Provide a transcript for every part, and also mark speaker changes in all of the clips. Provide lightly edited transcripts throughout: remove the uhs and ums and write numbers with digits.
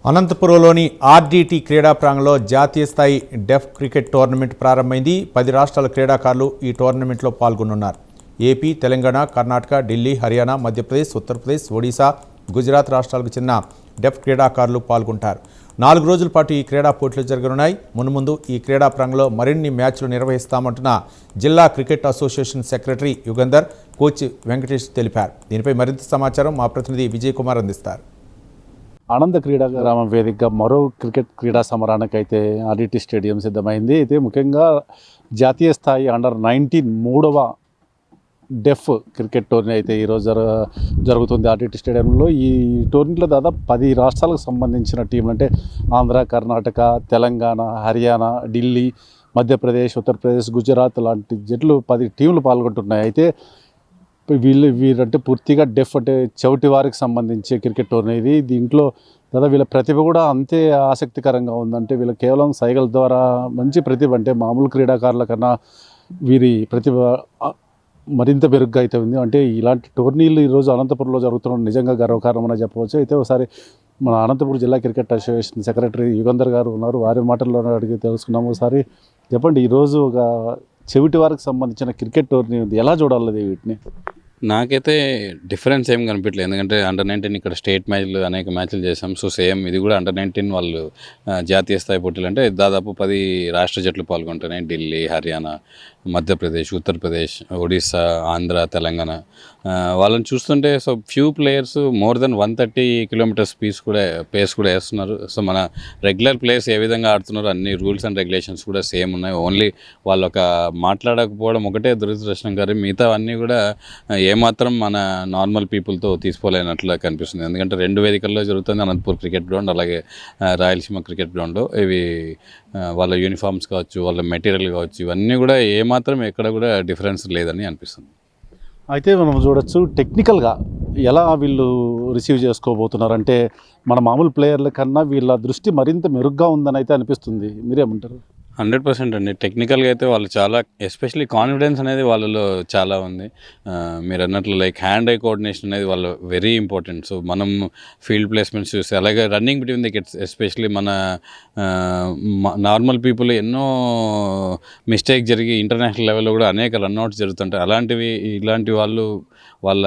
Speaker 1: అనంతపురంలోని RDT క్రీడా ప్రాంగణంలో జాతీయ స్థాయి డెఫ్ క్రికెట్ టోర్నమెంట్ ప్రారంభమైంది. 10 రాష్ట్రాల క్రీడాకారులు ఈ టోర్నమెంట్లో పాల్గొనున్నారు. ఏపీ, తెలంగాణ, కర్ణాటక, ఢిల్లీ, హర్యానా, మధ్యప్రదేశ్, ఉత్తరప్రదేశ్, ఒడిశా, గుజరాత్ రాష్ట్రాలకు చెందిన డెఫ్ క్రీడాకారులు పాల్గొంటారు. 4 రోజుల పాటు ఈ క్రీడా పోటీలు జరగనున్నాయి. మున్ముందు ఈ క్రీడా ప్రాంగణంలో మరిన్ని మ్యాచ్లు నిర్వహిస్తామంటున్న జిల్లా cricket association secretary Yugandhar, coach Venkatesh తెలిపారు. దీనిపై మరింత సమాచారం మా ప్రతినిధి విజయ్ కుమార్ అందిస్తారు.
Speaker 2: ఆనంద క్రీడా గ్రామం వేదికగా మరో క్రికెట్ క్రీడా సమరానికైతే ఆర్డీటీ స్టేడియం సిద్ధమైంది. అయితే ముఖ్యంగా జాతీయ స్థాయి అండర్-19 3వ డెఫ్ క్రికెట్ టోర్నీ అయితే ఈరోజు జరుగుతుంది ఆర్డీటీ స్టేడియంలో. ఈ టోర్నీలో దాదాపు 10 రాష్ట్రాలకు సంబంధించిన టీంలు అంటే ఆంధ్ర, కర్ణాటక, తెలంగాణ, హర్యానా, ఢిల్లీ, మధ్యప్రదేశ్, ఉత్తరప్రదేశ్, గుజరాత్ లాంటి జట్లు 10 టీంలు పాల్గొంటున్నాయి. అయితే వీరంటే పూర్తిగా డెఫ్ అంటే చెవిటి వారికి సంబంధించి క్రికెట్ టోర్నీ ఇది. దీంట్లో దాదాపు వీళ్ళ ప్రతిభ కూడా అంతే ఆసక్తికరంగా ఉందంటే వీళ్ళు కేవలం సైగల ద్వారా మంచి ప్రతిభ, అంటే మామూలు క్రీడాకారుల కన్నా వీరి ప్రతిభ మరింత మెరుగ్గా అయితే ఉంది. అంటే ఇలాంటి టోర్నీలు ఈరోజు అనంతపురంలో జరుగుతున్న నిజంగా గర్వకారణమని చెప్పవచ్చు. అయితే ఒకసారి మన అనంతపురం జిల్లా క్రికెట్ అసోసియేషన్ సెక్రటరీ యుగంధర్ గారు ఉన్నారు, వారి మాటల్లో అడిగి తెలుసుకున్నాము. ఒకసారి చెప్పండి, ఈరోజు ఒక చెవిటి వారికి సంబంధించిన క్రికెట్ టోర్నీ ఉంది, ఎలా చూడాలి వీటిని?
Speaker 3: నాకైతే డిఫరెన్స్ ఏం కనిపించలేదు, ఎందుకంటే అండర్-19 ఇక్కడ స్టేట్ మ్యాచ్లు అనేక మ్యాచ్లు చేసాం. సో సేమ్ ఇది కూడా అండర్-19 వాళ్ళు జాతీయ స్థాయి పోటీలు అంటే దాదాపు 10 రాష్ట్ర జట్లు పాల్గొంటున్నాయి. ఢిల్లీ, హర్యానా, మధ్యప్రదేశ్, ఉత్తరప్రదేశ్, ఒడిస్సా, ఆంధ్ర, తెలంగాణ. వాళ్ళని చూస్తుంటే so few players more than 130 kilometres pace కూడా వేస్తున్నారు. సో మన రెగ్యులర్ ప్లేయర్స్ ఏ విధంగా ఆడుతున్నారు అన్ని రూల్స్ అండ్ రెగ్యులేషన్స్ కూడా సేమ్ ఉన్నాయి. ఓన్లీ వాళ్ళు ఒక మాట్లాడకపోవడం ఒకటే దురదృష్టం, కానీ మిగతా అన్నీ కూడా ఏమాత్రం మన నార్మల్ పీపుల్తో తీసుకోలేనట్లు కనిపిస్తుంది. ఎందుకంటే 2 వేదికల్లో జరుగుతుంది, అనంతపూర్ క్రికెట్ గ్రౌండ్ అలాగే రాయలసీమ క్రికెట్ గ్రౌండ్. ఇవి వాళ్ళ యూనిఫామ్స్ కావచ్చు, వాళ్ళ మెటీరియల్ కావచ్చు, ఇవన్నీ కూడా ఏమాత్రం ఎక్కడ కూడా డిఫరెన్స్ లేదని అనిపిస్తుంది.
Speaker 2: అయితే మనం చూడొచ్చు టెక్నికల్గా ఎలా వీళ్ళు రిసీవ్ చేసుకోబోతున్నారు అంటే మన మామూలు ప్లేయర్ల కన్నా వీళ్ళ దృష్టి మరింత మెరుగ్గా ఉందని అయితే అనిపిస్తుంది. మీరేమంటారు?
Speaker 3: 100% అండి. టెక్నికల్గా అయితే వాళ్ళు చాలా, ఎస్పెషలీ కాన్ఫిడెన్స్ అనేది వాళ్ళలో చాలా ఉంది. మీరు అన్నట్లు లైక్ హ్యాండ్ ఐ కోఆర్డినేషన్ అనేది వాళ్ళు వెరీ ఇంపార్టెంట్. సో మనం ఫీల్డ్ ప్లేస్మెంట్స్ చూస్తే అలాగే running between the wickets, especially మన నార్మల్ పీపుల్ ఎన్నో మిస్టేక్ జరిగి ఇంటర్నేషనల్ లెవెల్లో కూడా అనేక రన్అట్స్ జరుగుతుంటాయి. ఇలాంటి వాళ్ళు వాళ్ళ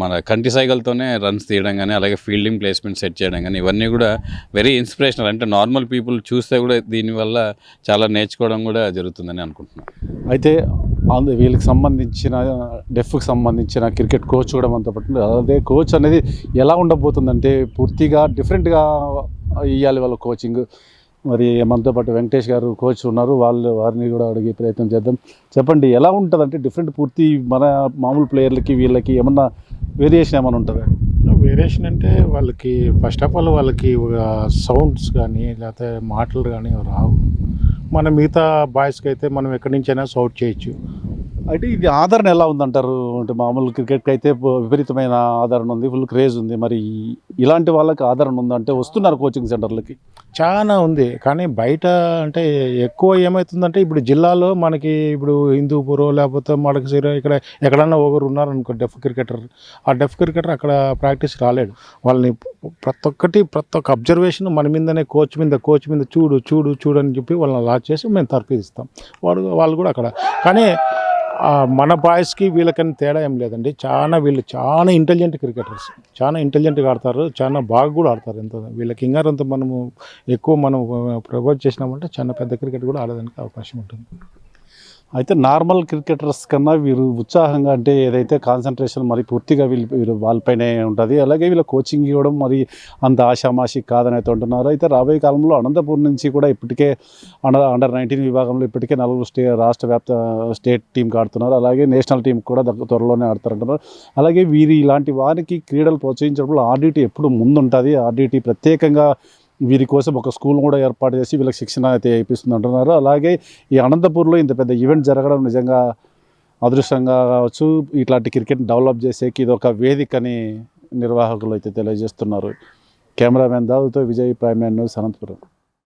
Speaker 3: మన కంటి సైకిల్తోనే రన్స్ తీయడం కానీ అలాగే ఫీల్డింగ్ ప్లేస్మెంట్ సెట్ చేయడం కానీ ఇవన్నీ కూడా వెరీ ఇన్స్పిరేషనల్. అంటే నార్మల్ పీపుల్ చూస్తే కూడా దీనివల్ల చాలా నేర్చుకోవడం కూడా జరుగుతుందని అనుకుంటున్నాను.
Speaker 2: అయితే వీళ్ళకి సంబంధించిన డెఫ్కి సంబంధించిన క్రికెట్ కోచ్ కూడా మనతో పట్టింది. అదే కోచ్ అనేది ఎలా ఉండబోతుందంటే పూర్తిగా డిఫరెంట్గా ఇవ్వాలి వాళ్ళ కోచింగ్. మరి మనతో పాటు వెంకటేష్ గారు కోచ్ ఉన్నారు, వారిని కూడా అడిగే ప్రయత్నం చేద్దాం. చెప్పండి, ఎలా ఉంటుంది అంటే డిఫరెంట్ పూర్తి మన మామూలు ప్లేయర్లకి వీళ్ళకి ఏమన్నా వేరియేషన్ ఏమైనా ఉంటుందా?
Speaker 4: వేరియేషన్ అంటే వాళ్ళకి ఫస్ట్ ఆఫ్ ఆల్ వాళ్ళకి సౌండ్స్ కానీ లేకపోతే మాటలు కానీ రావు. మన మిగతా బాయ్స్కి అయితే మనం ఎక్కడి నుంచైనా సౌట్ చేయొచ్చు.
Speaker 2: అయితే ఇది ఆదరణ ఎలా ఉందంటారు? అంటే మామూలు క్రికెట్కి అయితే విపరీతమైన ఆదరణ ఉంది, ఫుల్ క్రేజ్ ఉంది. మరి ఇలాంటి వాళ్ళకి ఆదరణ ఉందంటే వస్తున్నారు కోచింగ్ సెంటర్లకి?
Speaker 4: చాలా ఉంది, కానీ బయట అంటే ఎక్కువ ఏమవుతుందంటే ఇప్పుడు జిల్లాలో మనకి ఇప్పుడు హిందూపూర్ లేకపోతే మడకశిర ఇక్కడ ఎక్కడన్నా ఒకరు ఉన్నారనుకో డెఫ్ క్రికెటర్, ఆ డెఫ్ క్రికెటర్ అక్కడ ప్రాక్టీస్ రాలేడు. వాళ్ళని ప్రతి ఒక్క అబ్జర్వేషన్ మన మీదనే కోచ్ మీద చూడు అని చెప్పి వాళ్ళని లాచ్ చేసి మేము తర్ఫీదిస్తాం. వాళ్ళు కూడా అక్కడ. కానీ మన బాయ్స్కి వీళ్ళకని తేడా ఏం లేదండి. వీళ్ళు చాలా ఇంటెలిజెంట్ క్రికెటర్స్, చాలా ఇంటెలిజెంట్గా ఆడతారు, చాలా బాగా కూడా ఆడతారు. ఎంత వీళ్ళకి ఇంగారంత మనము ఎక్కువ మనం ప్రపోజ్ చేసినామంటే చాలా పెద్ద క్రికెట్ కూడా ఆడడానికి అవకాశం ఉంటుంది.
Speaker 2: అయితే నార్మల్ క్రికెటర్స్ కన్నా వీరు ఉత్సాహంగా, అంటే ఏదైతే కాన్సన్ట్రేషన్ మరి పూర్తిగా వీళ్ళు వాళ్ళపైనే ఉంటుంది. అలాగే వీళ్ళ కోచింగ్ ఇవ్వడం మరి అంత ఆషామాషి కాదని అయితే ఉంటున్నారు. అయితే రాబోయే కాలంలో అనంతపురం నుంచి కూడా ఇప్పటికే అండర్-19 విభాగంలో ఇప్పటికే 4 రాష్ట్ర వ్యాప్త స్టేట్ టీంకి ఆడుతున్నారు. అలాగే నేషనల్ టీం కూడా త్వరలోనే ఆడతారంటున్నారు. అలాగే వీరు ఇలాంటి వారికి క్రీడలు ప్రోత్సహించినప్పుడు ఆర్డీటీ ఎప్పుడు ముందుంటుంది. ఆర్డీటీ ప్రత్యేకంగా వీరి కోసం ఒక స్కూల్ కూడా ఏర్పాటు చేసి వీళ్ళకి శిక్షణ అయితే ఇప్పిస్తుంది అంటున్నారు. అలాగే ఈ అనంతపూర్లో ఇంత పెద్ద ఈవెంట్ జరగడం నిజంగా అదృష్టంగా కావచ్చు. ఇట్లాంటి క్రికెట్ డెవలప్ చేసేకి ఇది ఒక వేదికని నిర్వాహకులు అయితే తెలియజేస్తున్నారు. కెమెరామెన్ దావుతో విజయ్, ప్రైమ్ న్యూస్, అనంతపురం.